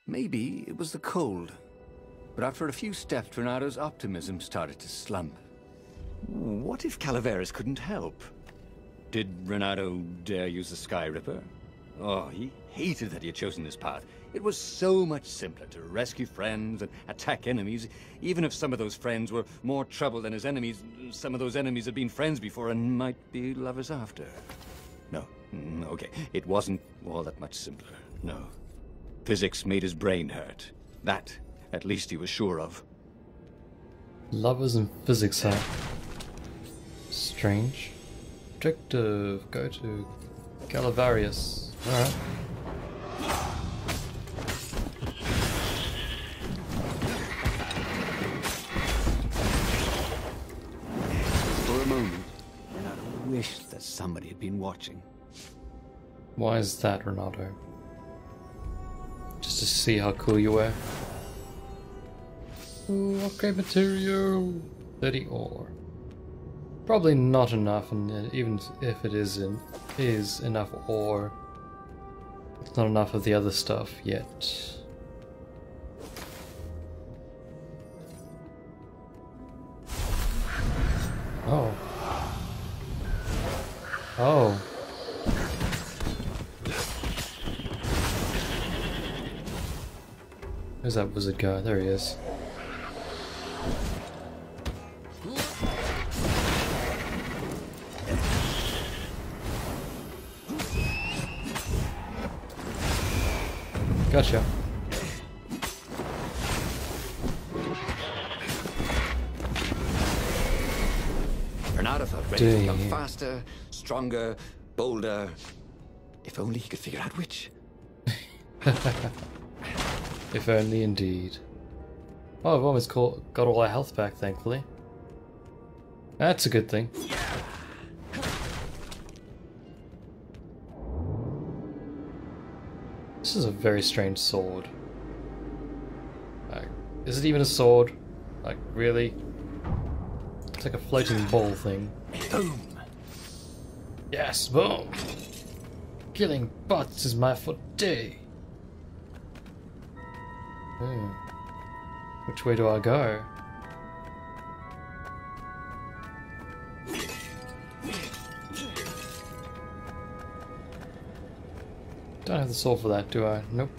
Maybe it was the cold. But after a few steps, Renato's optimism started to slump. What if Calaveras couldn't help? Did Renato dare use the Sky Ripper? Oh, he hated that he had chosen this path. It was so much simpler to rescue friends and attack enemies. Even if some of those friends were more trouble than his enemies, some of those enemies had been friends before and might be lovers after. No, okay, it wasn't all that much simpler, no. Physics made his brain hurt. That, at least, he was sure of. Lovers and physics are strange. Objective, go to Calavarius. Alright. For a moment, Renato wished that somebody had been watching. Why is that, Renato? Just to see how cool you were? Ooh, upgrade material! 30 ore. Probably not enough, and even if it is enough ore, it's not enough of the other stuff yet. Oh. Oh. Where's that wizard guy? There he is. Gotcha. Renato felt ready to become faster, stronger, bolder. If only he could figure out which. If only indeed. Oh, I've almost got all our health back, thankfully. That's a good thing. This is a very strange sword. Like, is it even a sword? Like, really? It's like a floating ball thing. Boom! Yes, boom! Killing bots is my forte. Which way do I go? Don't have the sword for that, do I? Nope.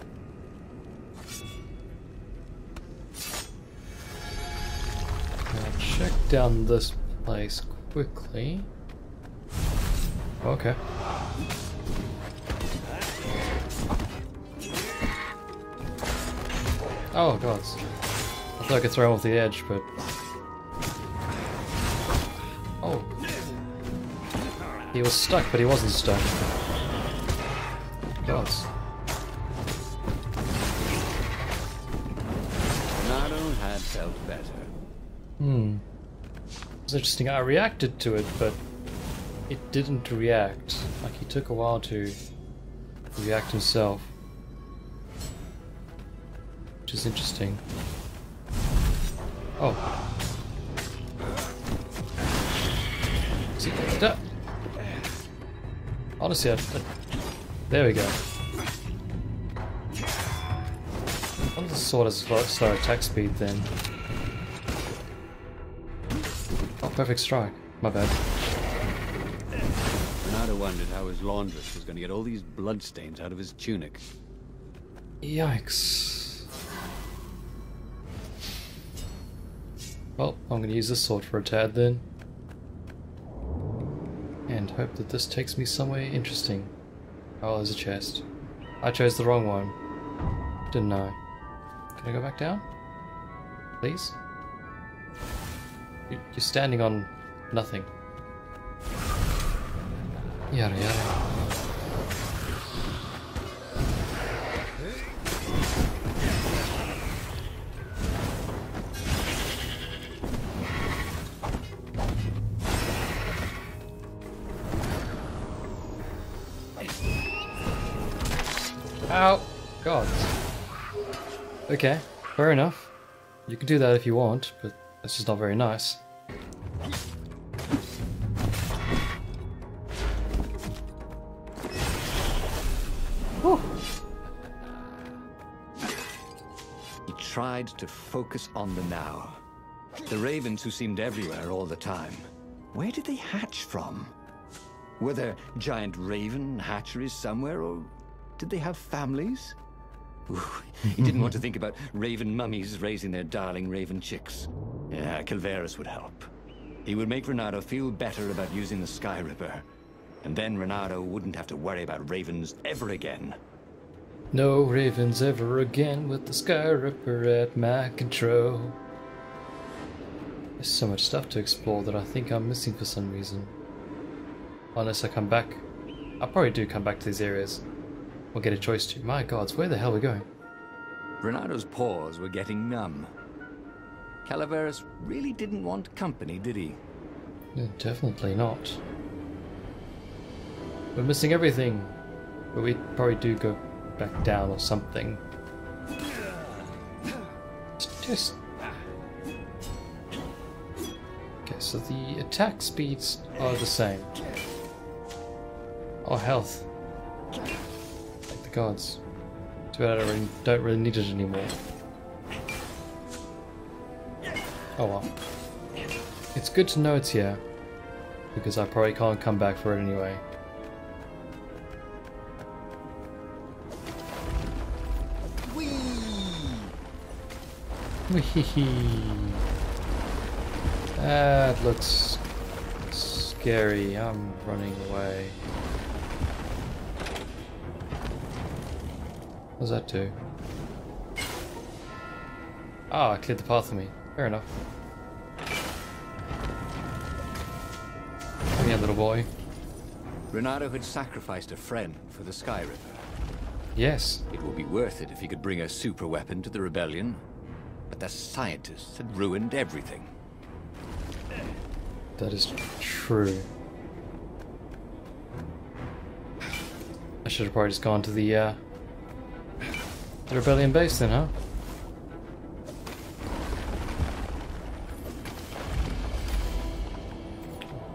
I'll check down this place quickly. Okay. Oh god. I thought I could throw him off the edge, but... Oh. He was stuck, but he wasn't stuck. Gods. Renato had felt better. It's interesting. I reacted to it, but it didn't react. Like, he took a while to react himself. Which is interesting. Oh. See, honestly, there we go. What is the sword has slow attack speed then? Oh, perfect strike. My bad. Renato wondered how his laundress was going to get all these bloodstains out of his tunic. Yikes. Well, I'm going to use this sword for a tad then. And hope that this takes me somewhere interesting. Oh, there's a chest. I chose the wrong one. Didn't I? Can I go back down? Please? You're standing on nothing. Yada yada. Ow! God. Okay, fair enough. You can do that if you want, but that's just not very nice. Whew. tried to focus on the now. The ravens who seemed everywhere all the time, where did they hatch from? Were there giant raven hatcheries somewhere, or did they have families? Ooh, he didn't want to think about raven mummies raising their darling raven chicks. Yeah, Calvaris would help. He would make Renato feel better about using the Sky Ripper, and then Renato wouldn't have to worry about ravens ever again. No ravens ever again with the Sky Ripper at my control. There's so much stuff to explore that I think I'm missing for some reason. Unless I come back. I'll probably do come back to these areas. Or get a choice to. My gods, where the hell are we going? Renato's paws were getting numb. Calaveras really didn't want company, did he? Yeah, definitely not. We're missing everything. But we probably do go back down or something. Just... Okay, so the attack speeds are the same. Oh, health. Like the gods. Too bad I don't really need it anymore. Oh well. It's good to know it's here, because I probably can't come back for it anyway. Whee! That looks scary. I'm running away. What does that do? Ah, it cleared the path for me. Fair enough. Come here, little boy. Renato had sacrificed a friend for the Sky Ripper. Yes. It would be worth it if he could bring a super weapon to the rebellion. But the scientists had ruined everything. That is true. I should have probably just gone to the rebellion base then, huh?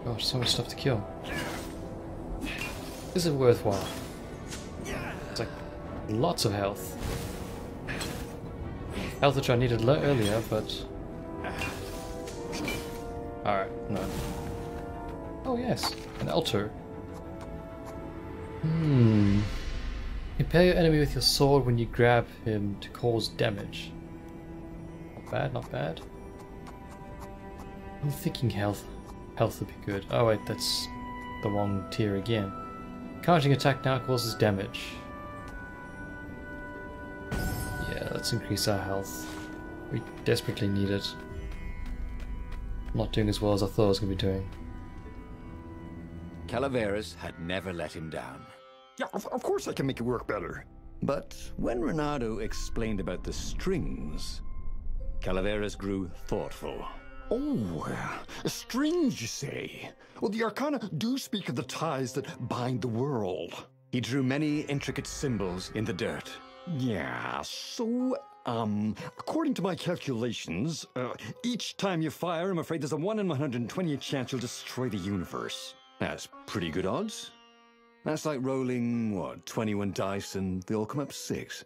Oh gosh, so much stuff to kill. Is it worthwhile? It's like lots of health. Health which I needed earlier, but... Alright, no. Oh yes, an altar. Impale your enemy with your sword when you grab him to cause damage. Not bad, not bad. I'm thinking health. Health would be good. Oh wait, that's the wrong tier again. Charging attack now causes damage. Yeah, let's increase our health. We desperately need it. Not doing as well as I thought I was going to be doing. Calaveras had never let him down. Yeah, of course I can make it work better. But when Renato explained about the strings, Calaveras grew thoughtful. Oh, strings, you say? Well, the Arcana do speak of the ties that bind the world. He drew many intricate symbols in the dirt. Yeah, so, according to my calculations, each time you fire, I'm afraid there's a 1 in 120 chance you'll destroy the universe. That's pretty good odds. That's like rolling, what, 21 dice and they all come up 6.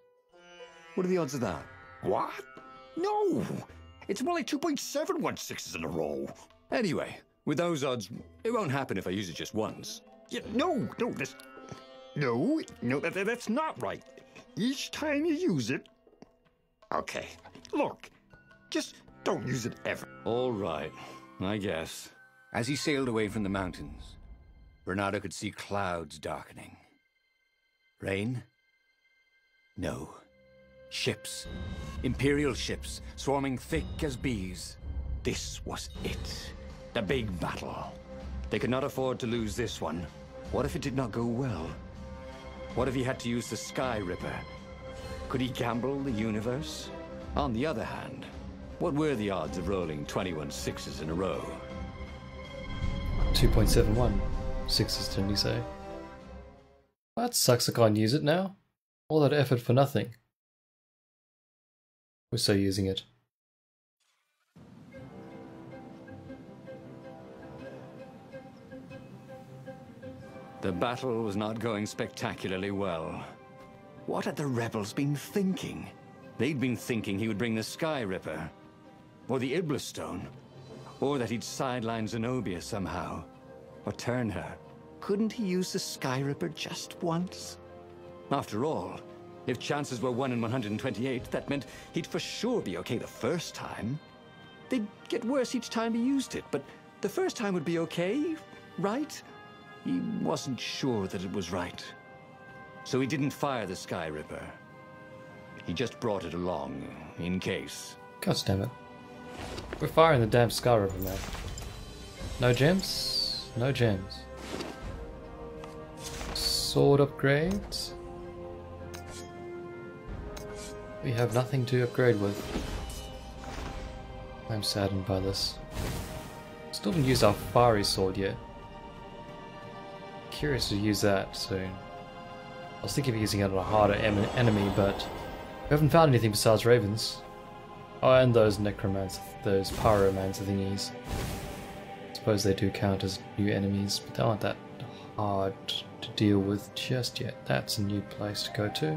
What are the odds of that? What? No! It's more like 2.716s in a row. Anyway, with those odds, it won't happen if I use it just once. Yeah, no, that's not right. Each time you use it... Okay, look, just don't use it ever. All right, I guess. As he sailed away from the mountains, Renato could see clouds darkening. Rain? No. Ships. Imperial ships, swarming thick as bees. This was it. The big battle. They could not afford to lose this one. What if it did not go well? What if he had to use the Sky Ripper? Could he gamble the universe? On the other hand, what were the odds of rolling 21 6s in a row? 2.71. 6s, didn't you say? Well, that sucks I can't use it now. All that effort for nothing. We're still using it. The battle was not going spectacularly well. What had the rebels been thinking? They'd been thinking he would bring the Sky Ripper, or the Iblis Stone, or that he'd sideline Zenobia somehow, or turn her. Couldn't he use the Sky Ripper just once? After all, if chances were 1 in 128, that meant he'd for sure be okay the first time. They'd get worse each time he used it, but the first time would be okay, right? He wasn't sure that it was right. So he didn't fire the Sky Ripper. He just brought it along, in case. God damn it. We're firing the damn Sky Ripper, man. No gems? No gems. Sword upgrades? We have nothing to upgrade with. I'm saddened by this. Still haven't used our fiery sword yet. Curious to use that soon. I was thinking of using it on a harder enemy, but we haven't found anything besides ravens. Oh, and those necromancer, those pyromancer thingies. I suppose they do count as new enemies, but they aren't that hard to deal with just yet. That's a new place to go to,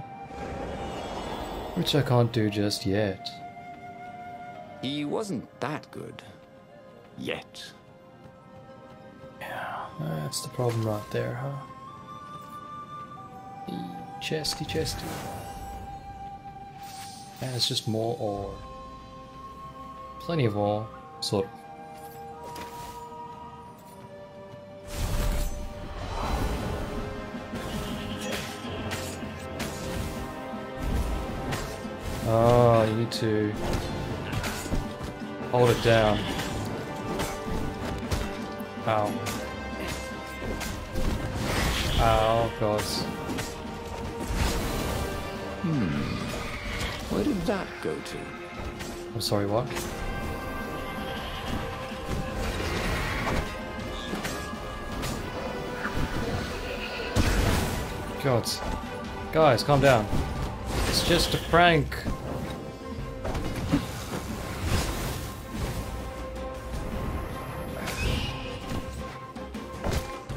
which I can't do just yet. He wasn't that good. Yet. Yeah, that's the problem right there, huh? Chesty. And it's just more ore. Plenty of ore, sort of. Oh, you need to hold it down. Ow. Ow, God. Where did that go to? I'm sorry, what? God. Guys, calm down. It's just a prank.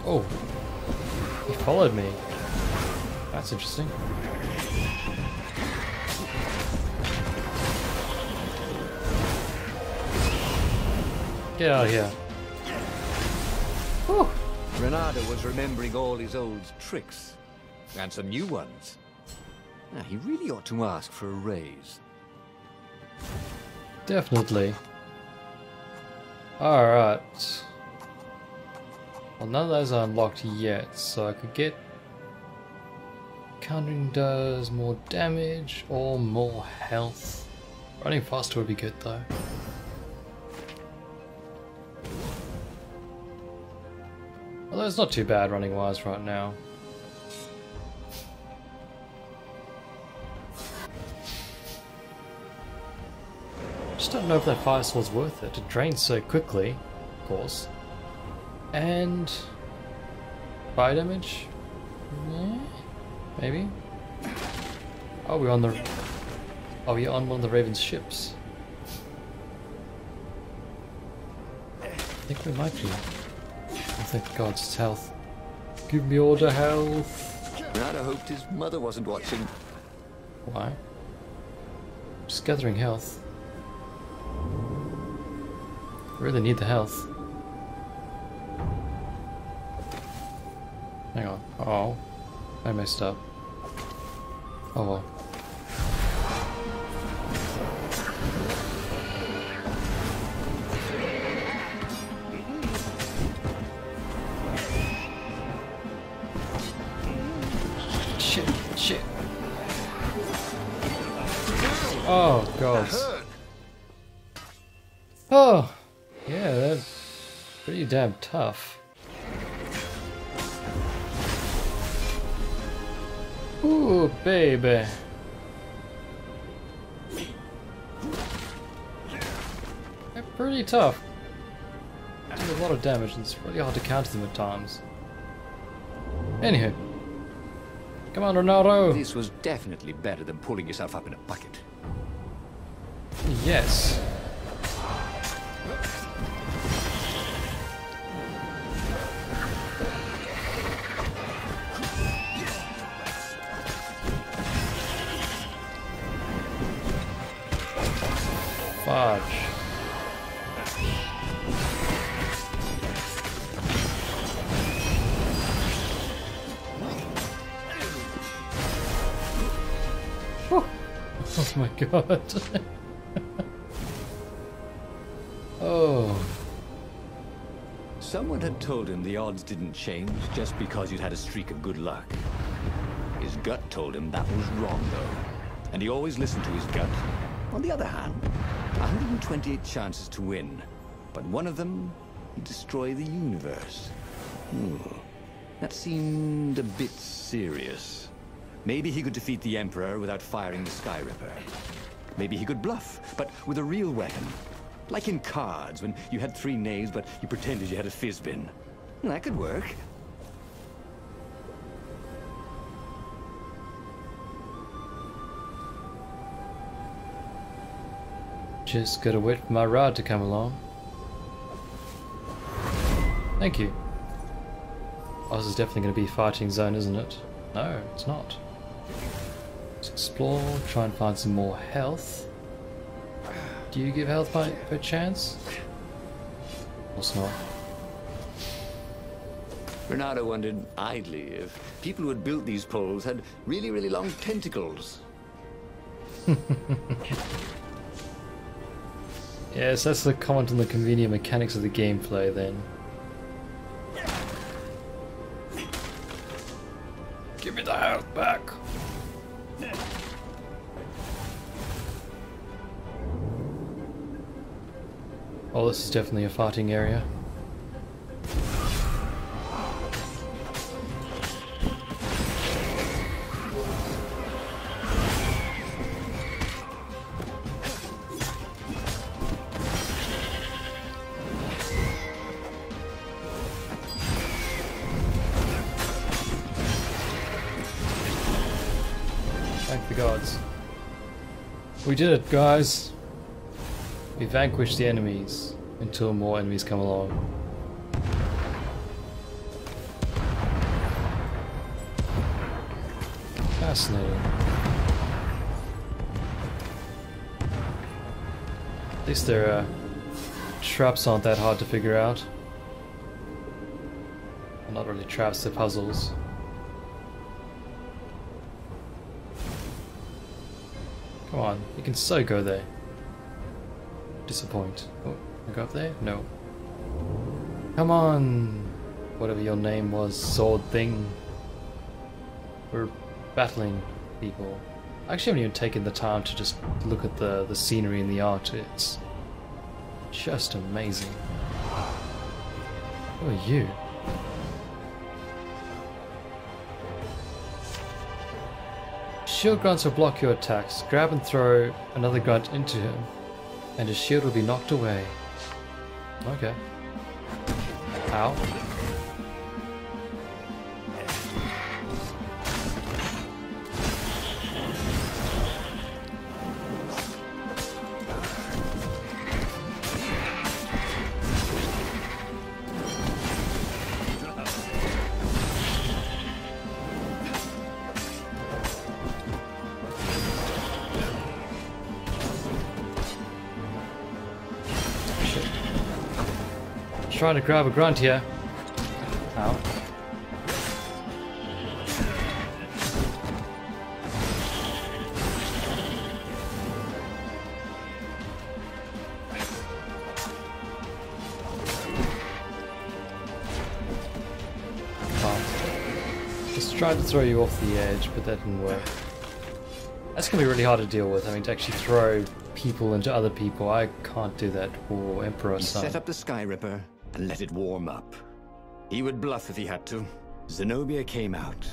Oh. He followed me. That's interesting. Get out of here. Whew. Renato was remembering all his old tricks. And some new ones. Now, he really ought to ask for a raise. Definitely. Alright. Well, none of those are unlocked yet, so I could get... Countering does more damage or more health. Running faster would be good though. Although it's not too bad running wise right now. Just don't know if that fire sword's worth it. It drains so quickly, of course. And fire damage? Yeah, maybe. Oh, we're on the. Oh, we're on one of the Raven's ships. I think we might be. Oh, thank God, it's health. Give me all the health. Renato hoped his mother wasn't watching. Why? Just gathering health. Really need the health. Hang on. Oh, I messed up. Oh well. Shit. Oh God. Oh, yeah, that's pretty damn tough. Ooh, baby. They're pretty tough. Do a lot of damage and it's really hard to counter them at times. Anywho. Come on, Ronaldo! This was definitely better than pulling yourself up in a bucket. Yes. Charge. Whew. Oh my god. Oh. Someone had told him the odds didn't change just because you'd had a streak of good luck. His gut told him that was wrong, though. And he always listened to his gut. On the other hand, 128 chances to win. But one of them, he'd destroy the universe. That seemed a bit serious. Maybe he could defeat the Emperor without firing the Sky Ripper. Maybe he could bluff, but with a real weapon. Like in cards, when you had 3 knaves, but you pretended you had a fizzbin. That could work. Just gotta wait for my rod to come along. Thank you. Oh, this is definitely gonna be a fighting zone, isn't it? No, it's not. Let's explore, try and find some more health. Do you give health by chance? Of course not. Renato wondered idly if people who had built these poles had really, really long tentacles. Yes, that's the comment on the convenient mechanics of the gameplay then. Give me the health back! Oh, this is definitely a fighting area. Thank the gods. We did it, guys! We vanquished the enemies until more enemies come along. Fascinating. At least their traps aren't that hard to figure out. Well, not really traps, they're puzzles. Come on, you can so go there. Disappoint. Oh, I go up there? No. Come on! Whatever your name was, sword thing. We're battling people. I actually haven't even taken the time to just look at the scenery and the art. It's just amazing. Who are you? Shield grunts will block your attacks. Grab and throw another grunt into him, and his shield will be knocked away. Okay. Ow. Trying to grab a grunt here. Ow. Just tried to throw you off the edge, but that didn't work. That's gonna be really hard to deal with. I mean, to actually throw people into other people, I can't do that for Emperor He Son. set up the Sky Ripper and let it warm up. He would bluff if he had to. Zenobia came out,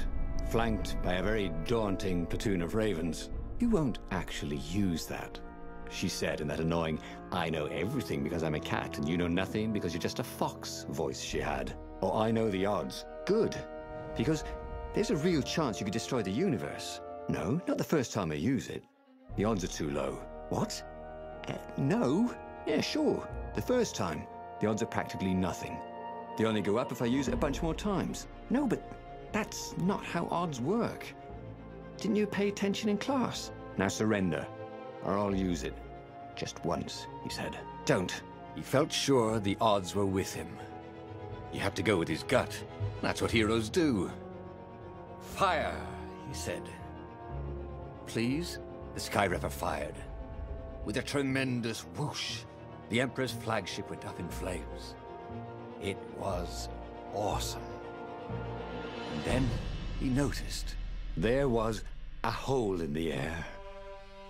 flanked by a very daunting platoon of ravens. You won't actually use that, she said in that annoying, I know everything because I'm a cat and you know nothing because you're just a fox voice she had. Or I know the odds. Good, because there's a real chance you could destroy the universe. No, not the first time I use it. The odds are too low. What? No? Yeah, sure. The first time. The odds are practically nothing. They only go up if I use it a bunch more times. No, but that's not how odds work. Didn't you pay attention in class? Now surrender, or I'll use it. Just once, he said. Don't. He felt sure the odds were with him. He had to go with his gut. That's what heroes do. Fire, he said. Please? The Skyreaper fired. With a tremendous whoosh, the Emperor's flagship went up in flames. It was awesome. And then he noticed there was a hole in the air.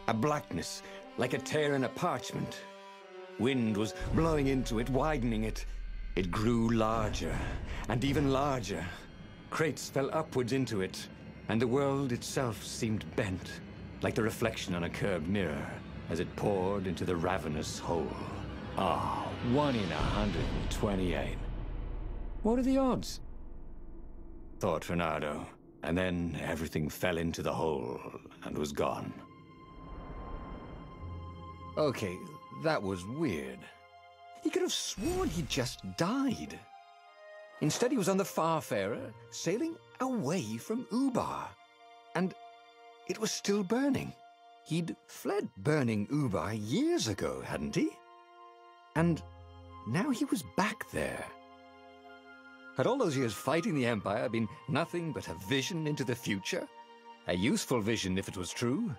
A blackness, like a tear in a parchment. Wind was blowing into it, widening it. It grew larger, and even larger. Crates fell upwards into it, and the world itself seemed bent, like the reflection on a curved mirror, as it poured into the ravenous hole. Ah, 1 in 128. What are the odds? Thought Renato, and then everything fell into the hole and was gone. Okay, that was weird. He could have sworn he just died. Instead, he was on the Farfarer, sailing away from Ubar. And it was still burning. He'd fled burning Ubar years ago, hadn't he? And now he was back there. Had all those years fighting the Empire been nothing but a vision into the future? A useful vision if it was true.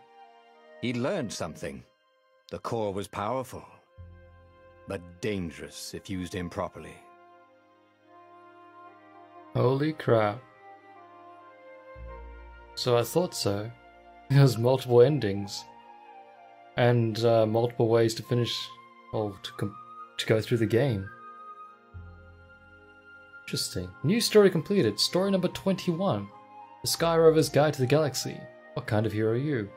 He'd learned something. The core was powerful, but dangerous if used improperly. Holy crap. So I thought so. There's multiple endings. And multiple ways to finish, or to go through the game. Interesting. New story completed. Story number 21. The Sky Rover's Guide to the Galaxy. What kind of hero are you?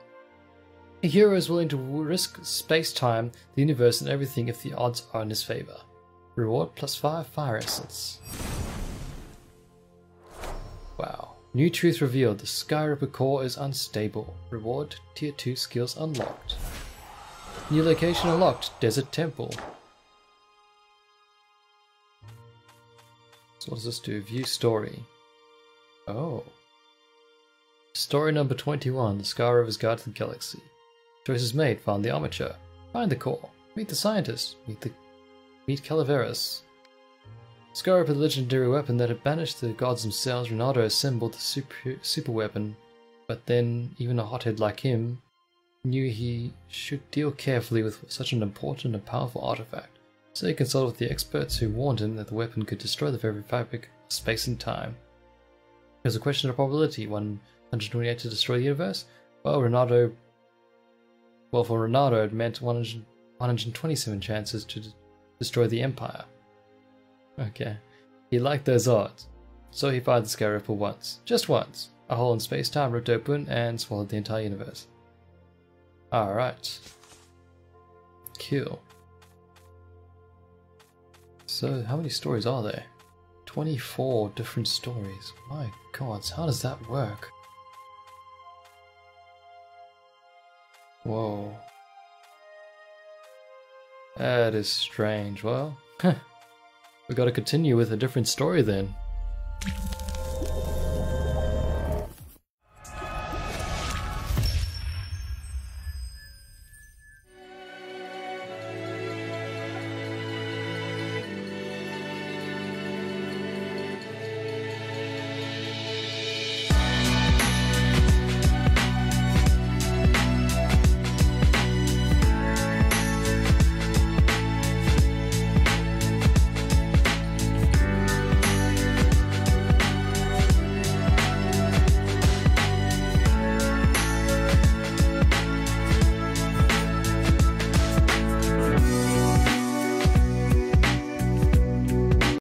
A hero is willing to risk space-time, the universe, and everything if the odds are in his favor. Reward +5 fire essence. Wow. New truth revealed. The Skyreaper core is unstable. Reward tier 2 skills unlocked. New location unlocked. Desert Temple. So what does this do? View story. Oh. Story number 21. The Skyrover's Guide to the Galaxy. Choices made. Find the armature. Find the core. Meet the scientist. Meet Calaveras. Skyreaper, the legendary weapon that had banished the gods themselves. Ronaldo assembled the super weapon, but then even a hothead like him knew he should deal carefully with such an important and powerful artifact. So he consulted with the experts who warned him that the weapon could destroy the very fabric of space and time. It was a question of probability. 128 to destroy the universe? Well, for Ronaldo it meant 127 chances to destroy the Empire. Okay. He liked those odds. So he fired the Skyreaper once. Just once. A hole in space-time ripped open and swallowed the entire universe. Alright. Cool. So, how many stories are there? 24 different stories. My gods, how does that work? Whoa. That is strange. Well, we gotta continue with a different story then.